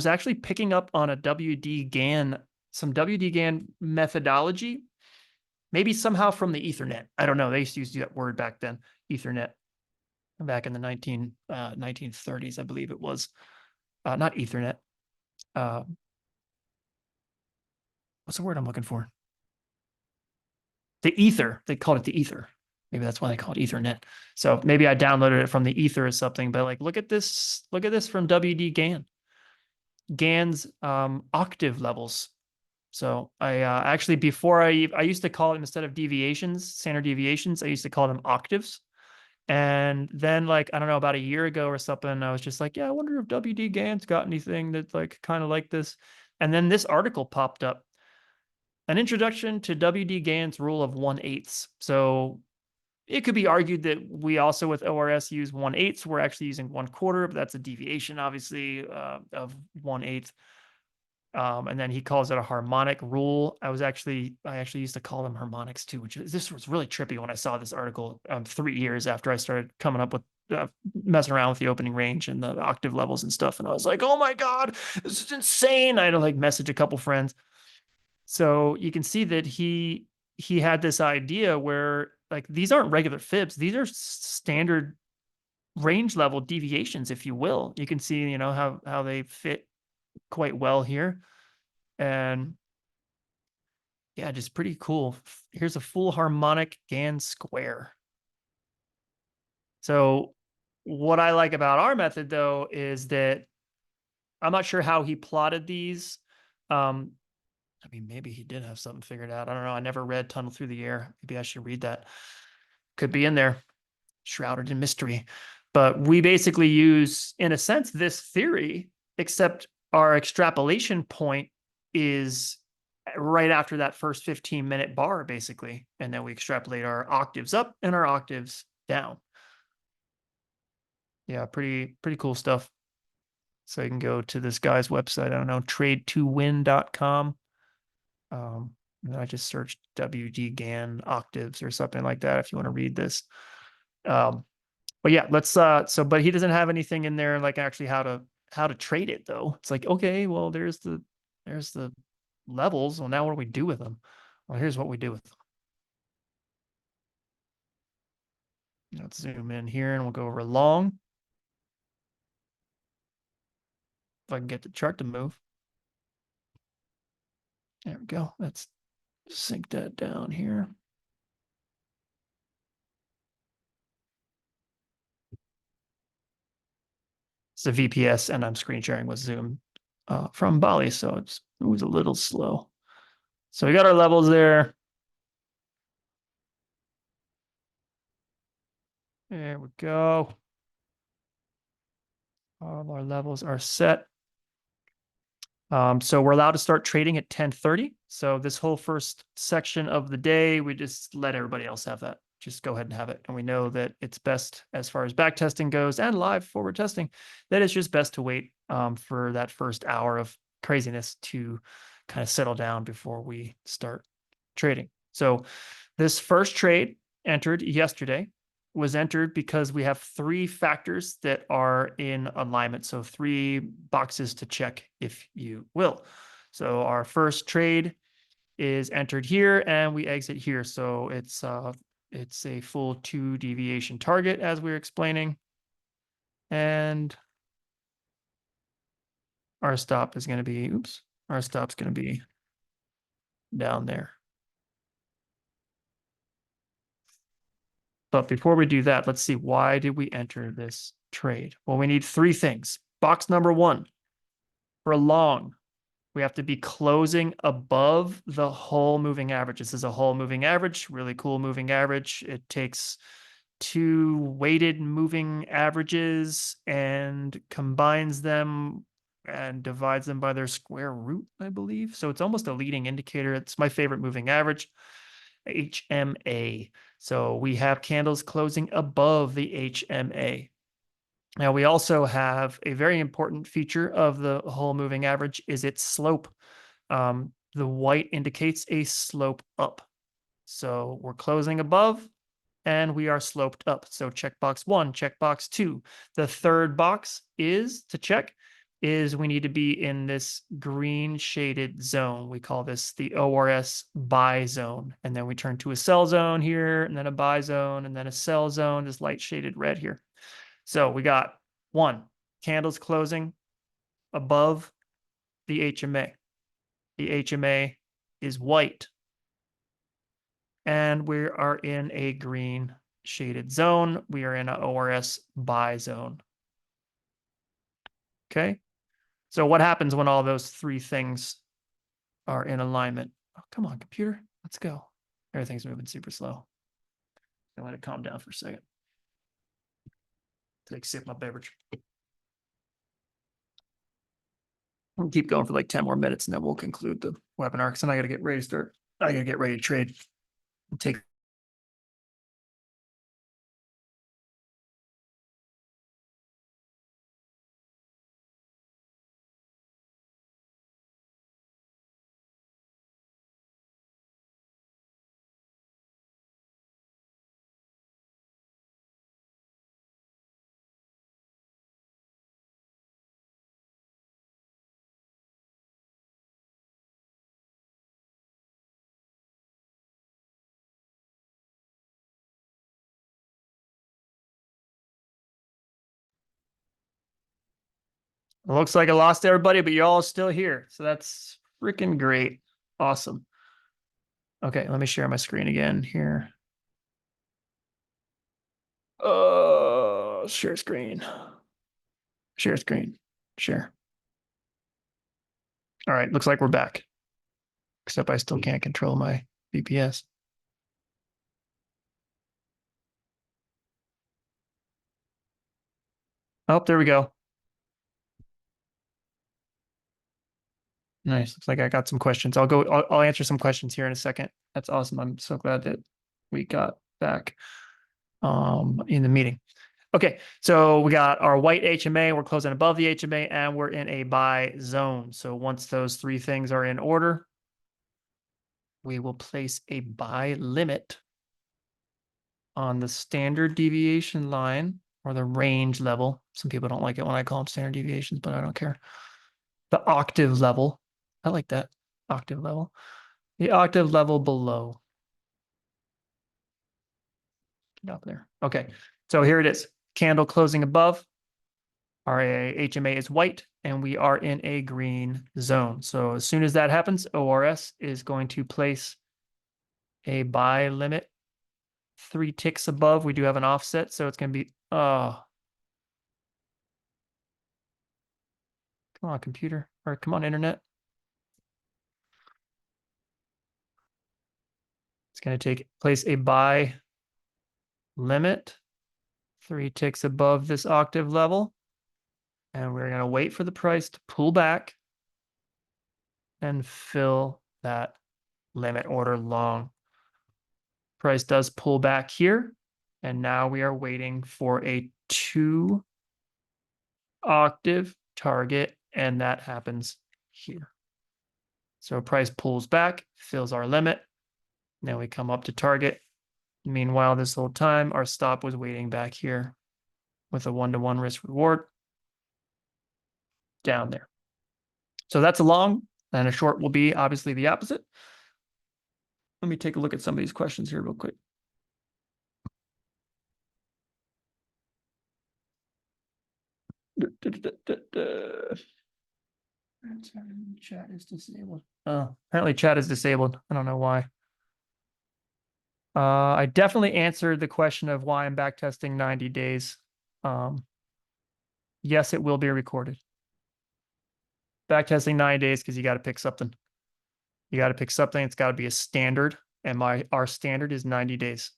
actually picking up on some WD Gann methodology, maybe somehow from the Ethernet. I don't know. They used to use that word back then, Ethernet, back in the 1930s, I believe it was. Not Ethernet. What's the word I'm looking for? The ether. They called it the ether. Maybe that's why they call it Ethernet. So maybe I downloaded it from the ether or something. But like, look at this from WD Gann. Gann's octave levels. So I actually, before I used to call it, instead of deviations, standard deviations, I used to call them octaves. And then, like, I don't know, about a year ago or something, I was just like, yeah, I wonder if WD Gann's got anything that's like kind of like this. And then this article popped up, an introduction to WD Gann's rule of 1/8. So It could be argued that we also with ORS use 1/8. We're actually using 1/4, but that's a deviation, obviously, of 1/8. And then he calls it a harmonic rule. I actually used to call them harmonics too, this was really trippy when I saw this article 3 years after I started coming up with messing around with the opening range and the octave levels and stuff. And I was like, oh my God, this is insane. I had to like message a couple friends. So you can see that he had this idea where like these aren't regular fibs, these are standard range level deviations, if you will. You can see, how they fit quite well here. And yeah, just pretty cool. Here's a full harmonic GAN square. So what I like about our method though is that I'm not sure how he plotted these. I mean, maybe he did have something figured out. I don't know. I never read Tunnel Through the Air. Maybe I should read that. Could be in there, shrouded in mystery. But we basically use, in a sense, this theory, except our extrapolation point is right after that first 15-minute bar, basically. And then we extrapolate our octaves up and our octaves down. Yeah, pretty cool stuff. So you can go to this guy's website. I don't know, trade2win.com. And I just searched WD GAN octaves or something like that if you want to read this. But yeah, let's but he doesn't have anything in there like actually how to trade it though. It's like, okay, well, there's the levels. Well, now what do we do with them? Well, here's what we do with them. Let's zoom in here and we'll go over long. If I can get the chart to move. There we go. Let's sink that down here. It's a VPS and I'm screen sharing with Zoom from Bali, so it was a little slow. So we got our levels there. There we go. All of our levels are set. So we're allowed to start trading at 10:30. So this whole first section of the day, we just let everybody else have that. Just go ahead and have it. And we know that it's best as far as back testing goes and live forward testing, that it's just best to wait for that first hour of craziness to kind of settle down before we start trading. So this first trade entered yesterday was entered because we have 3 factors that are in alignment. So 3 boxes to check, if you will. So our first trade is entered here and we exit here. So it's a full 2 deviation target as we were explaining. And our stop is going to be, our stop's going to be down there. But before we do that, let's see, why did we enter this trade? Well, we need 3 things. Box number 1, for long, we have to be closing above the whole moving average. This is a whole moving average, really cool moving average. It takes 2 weighted moving averages and combines them and divides them by their square root, I believe. So it's almost a leading indicator. It's my favorite moving average, HMA. So we have candles closing above the HMA. Now we also have a very important feature of the whole moving average is its slope. The white indicates a slope up. So we're closing above and we are sloped up. So checkbox 1, checkbox 2. The third box is to check is we need to be in this green shaded zone. We call this the ORS buy zone. And then we turn to a sell zone here, and then a buy zone, and then a sell zone, this light shaded red here. So we got 1, candles closing above the HMA. The HMA is white. And we are in a green shaded zone. We are in an ORS buy zone. Okay. So what happens when all those 3 things are in alignment? Oh, come on, computer. Let's go. Everything's moving super slow. I'll let it calm down for a second. Take a sip of my beverage. We'll keep going for like 10 more minutes and then we'll conclude the webinar because then I got to get ready to start. I got to get ready to trade and take It looks like I lost everybody, but you're all still here. So that's freaking great. Awesome. Okay, let me share my screen again here. Share screen. Share screen. Share. All right, looks like we're back. Except I still can't control my VPS. Oh, there we go. Nice. Looks like I got some questions. I'll answer some questions here in a second. That's awesome. I'm so glad that we got back in the meeting. Okay, so we got our white HMA, we're closing above the HMA, and we're in a buy zone. So once those three things are in order, we will place a buy limit on the standard deviation line or the range level. Some people don't like it when I call them standard deviations, but I don't care. The octave level. I like that. Octave level. The octave level below. Get up there. Okay, so here it is. Candle closing above. Our HMA is white and we are in a green zone. So as soon as that happens, ORS is going to place a buy limit 3 ticks above. We do have an offset, so it's going to be, oh, come on, computer, or come on, internet. It's going to place a buy limit 3 ticks above this octave level. And we're going to wait for the price to pull back and fill that limit order long. Price does pull back here. And now we are waiting for a 2 octave target. And that happens here. So price pulls back, fills our limit. Now we come up to target. Meanwhile, this whole time, our stop was waiting back here with a 1-to-1 risk reward down there. So that's a long, and a short will be obviously the opposite. Let me take a look at some of these questions here real quick. Chat is disabled. Oh, apparently chat is disabled. I don't know why. I definitely answered the question of why I'm backtesting 90 days. Yes, it will be recorded. Backtesting 90 days because you got to pick something. You got to pick something. It's got to be a standard, and our standard is 90 days.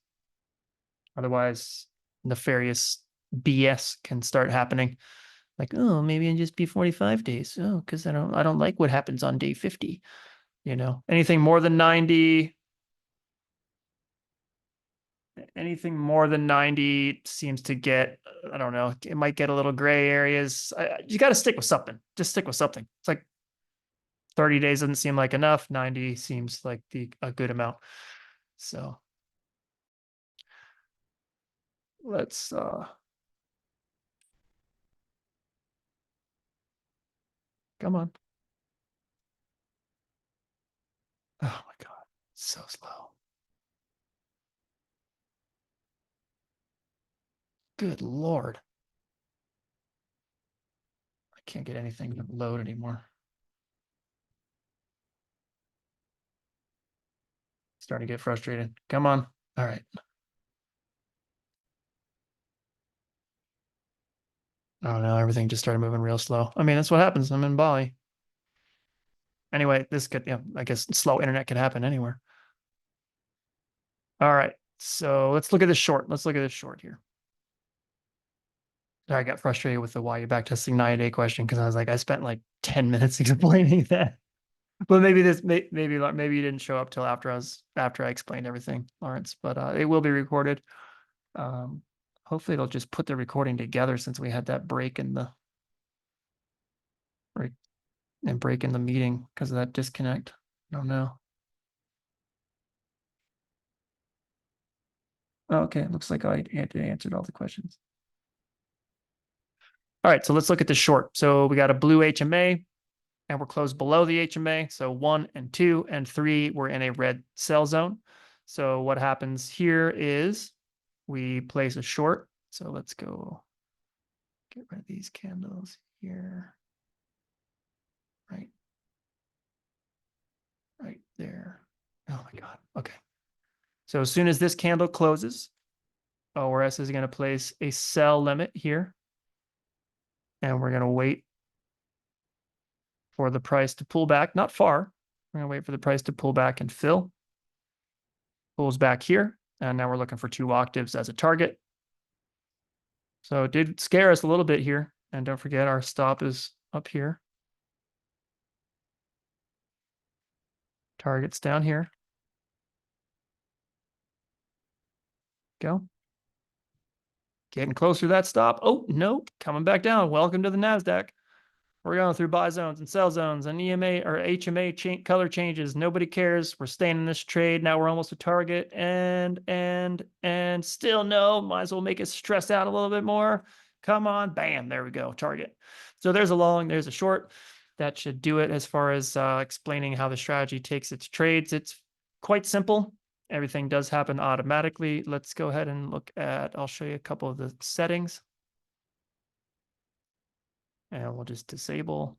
Otherwise, nefarious BS can start happening. Like, oh, maybe it'll just be 45 days. Oh, because I don't like what happens on day 50. You know, anything more than 90 seems to get, I don't know, it might get a little gray areas. You got to stick with something. Just stick with something. It's like 30 days doesn't seem like enough. 90 seems like a good amount. So let's come on. Oh my God, so slow. Good Lord. I can't get anything to load anymore. Starting to get frustrated. Come on. All right. Oh no, everything just started moving real slow. I mean, that's what happens. I'm in Bali. Anyway, this could, I guess slow internet can happen anywhere. All right. So let's look at this short. Let's look at this short here. I got frustrated with the why you're backtesting 90-day question because I was like, I spent like 10 minutes explaining that. But maybe you didn't show up till after I explained everything, Lawrence. But it will be recorded. Hopefully it'll just put the recording together since we had that break in the meeting because of that disconnect. I don't know. Okay, looks like I answered all the questions. All right, so let's look at the short. So we got a blue HMA and we're closed below the HMA. So 1 and 2 and 3, we're in a red sell zone. So what happens here is we place a short. So let's go get rid of these candles here. right there. Oh my God. Okay. So as soon as this candle closes, ORS is going to place a sell limit here. And we're going to wait for the price to pull back, not far. We're going to wait for the price to pull back and fill. Pulls back here. And now we're looking for 2 octaves as a target. So it did scare us a little bit here. And don't forget our stop is up here. Target's down here. Go. Getting closer to that stop. Oh, no, coming back down. Welcome to the NASDAQ. We're going through buy zones and sell zones and EMA or HMA color changes. Nobody cares. We're staying in this trade. Now we're almost to target and still no. Might as well make it stress out a little bit more. Come on. Bam. There we go. Target. So there's a long, there's a short. That should do it as far as explaining how the strategy takes its trades. It's quite simple. Everything does happen automatically. Let's go ahead and look at, I'll show you a couple of the settings. And we'll just disable.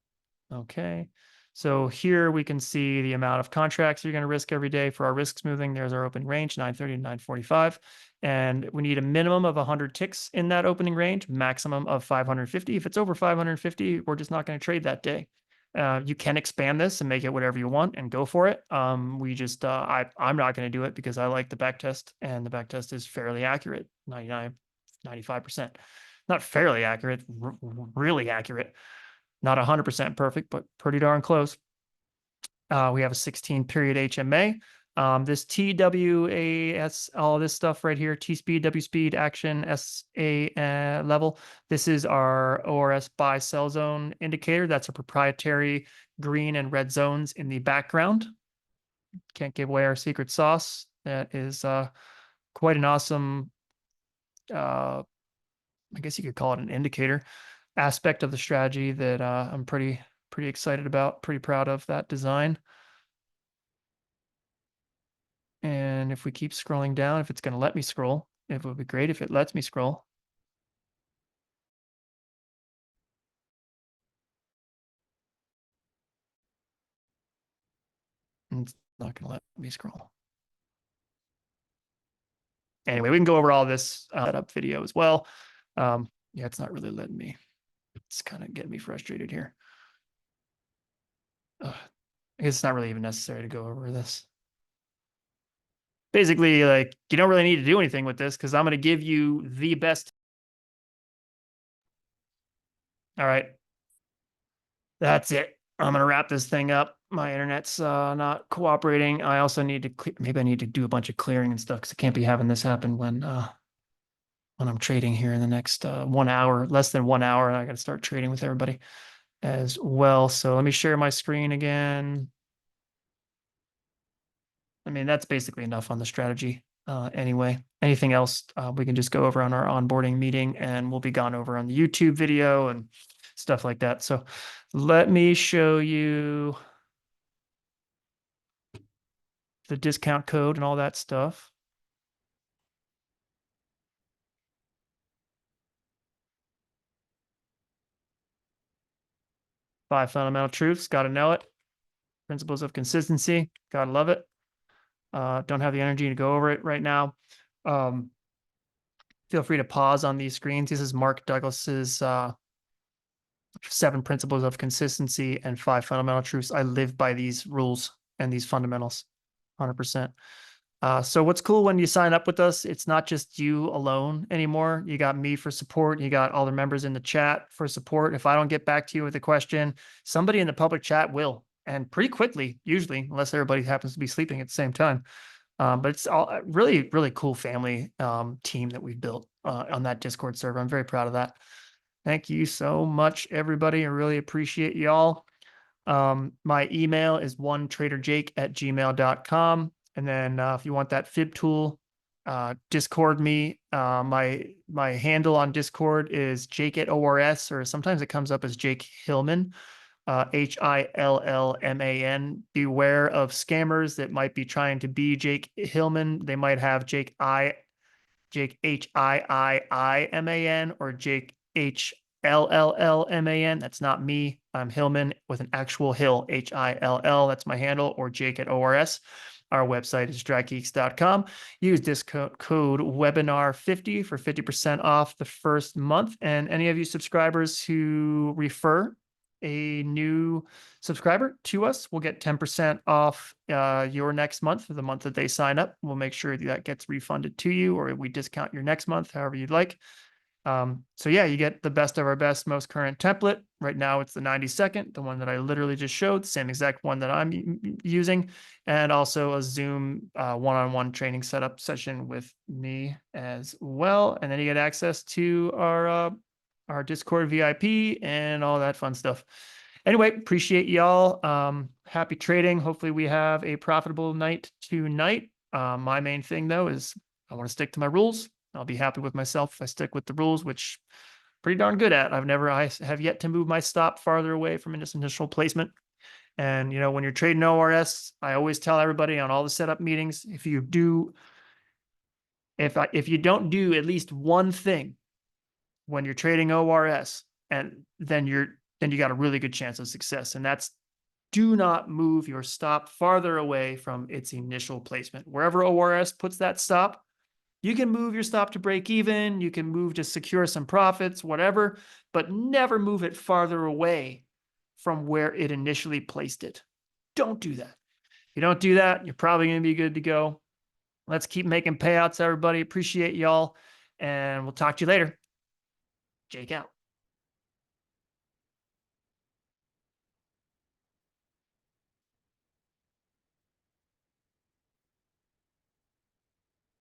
Okay. So here we can see the amount of contracts you're going to risk every day. For our risk smoothing, there's our opening range, 930 to 945. And we need a minimum of 100 ticks in that opening range, maximum of 550. If it's over 550, we're just not going to trade that day. You can expand this and make it whatever you want and go for it. I'm not going to do it because I like the back test, and the back test is fairly accurate, 99, 95%. Not fairly accurate, really accurate. Not 100% perfect, but pretty darn close. We have a 16-period HMA. This TWAS, all this stuff right here, T-speed, W-speed, action, SA level. This is our ORS buy sell zone indicator. That's a proprietary green and red zones in the background. Can't give away our secret sauce. That is quite an awesome, I guess you could call it an indicator aspect of the strategy that I'm pretty excited about, pretty proud of that design. And if we keep scrolling down, if it's going to let me scroll, it would be great if it lets me scroll. And it's not going to let me scroll. Anyway, we can go over all this setup video as well. Yeah, it's not really letting me. It's kind of getting me frustrated here. I guess it's not really even necessary to go over this. Basically, like, you don't really need to do anything with this because I'm going to give you the best. All right. That's it. I'm going to wrap this thing up. My internet's not cooperating. I also need to maybe I need to do a bunch of clearing and stuff because I can't be having this happen when I'm trading here in the next 1 hour, less than 1 hour. And I got to start trading with everybody as well. So let me share my screen again. I mean, that's basically enough on the strategy. Anyway, anything else we can just go over on our onboarding meeting, and we'll be gone over on the YouTube video and stuff like that. So let me show you the discount code and all that stuff. Five fundamental truths, got to know it. Principles of consistency, got to love it. Don't have the energy to go over it right now. Feel free to pause on these screens. This is Mark Douglas's 7 principles of consistency and 5 fundamental truths. I live by these rules and these fundamentals 100%. So what's cool when you sign up with us, it's not just you alone anymore. You got me for support. You got all the members in the chat for support. If I don't get back to you with a question, somebody in the public chat will, and pretty quickly, usually, unless everybody happens to be sleeping at the same time. But it's all really, really cool family team that we've built on that Discord server. I'm very proud of that. Thank you so much, everybody. I really appreciate y'all. My email is onetraderjake@gmail.com. And then if you want that fib tool, Discord me. My handle on Discord is Jake at ORS, or sometimes it comes up as Jake Hillman, HILLMAN. Beware of scammers that might be trying to be Jake Hillman. They might have Jake HIIIMAN or Jake Hillman. That's not me. I'm Hillman with an actual Hill, Hill. That's my handle, or Jake at ORS. Our website is StratGeeks.com. Use discount code webinar50 for 50% off the first month. And any of you subscribers who refer a new subscriber to us will get 10% off your next month for the month that they sign up. We'll make sure that gets refunded to you, or we discount your next month, however you'd like. So yeah, you get the best of our best, most current template. Right now it's the 90-second, the one that I literally just showed, same exact one that I'm using, and also a Zoom one-on-one training setup session with me as well. And then you get access to our Discord VIP and all that fun stuff. Anyway, appreciate y'all. Happy trading. Hopefully we have a profitable night tonight. My main thing though is I want to stick to my rules. I'll be happy with myself if I stick with the rules, which I'm pretty darn good at. I have yet to move my stop farther away from this initial placement. And, you know, when you're trading ORS, I always tell everybody on all the setup meetings, if you don't do at least one thing when you're trading ORS, and then you got a really good chance of success. And that's, do not move your stop farther away from its initial placement. Wherever ORS puts that stop, you can move your stop to break even. You can move to secure some profits, whatever, but never move it farther away from where it initially placed it. Don't do that. If you don't do that, you're probably going to be good to go. Let's keep making payouts, everybody. Appreciate y'all, and we'll talk to you later. Jake out.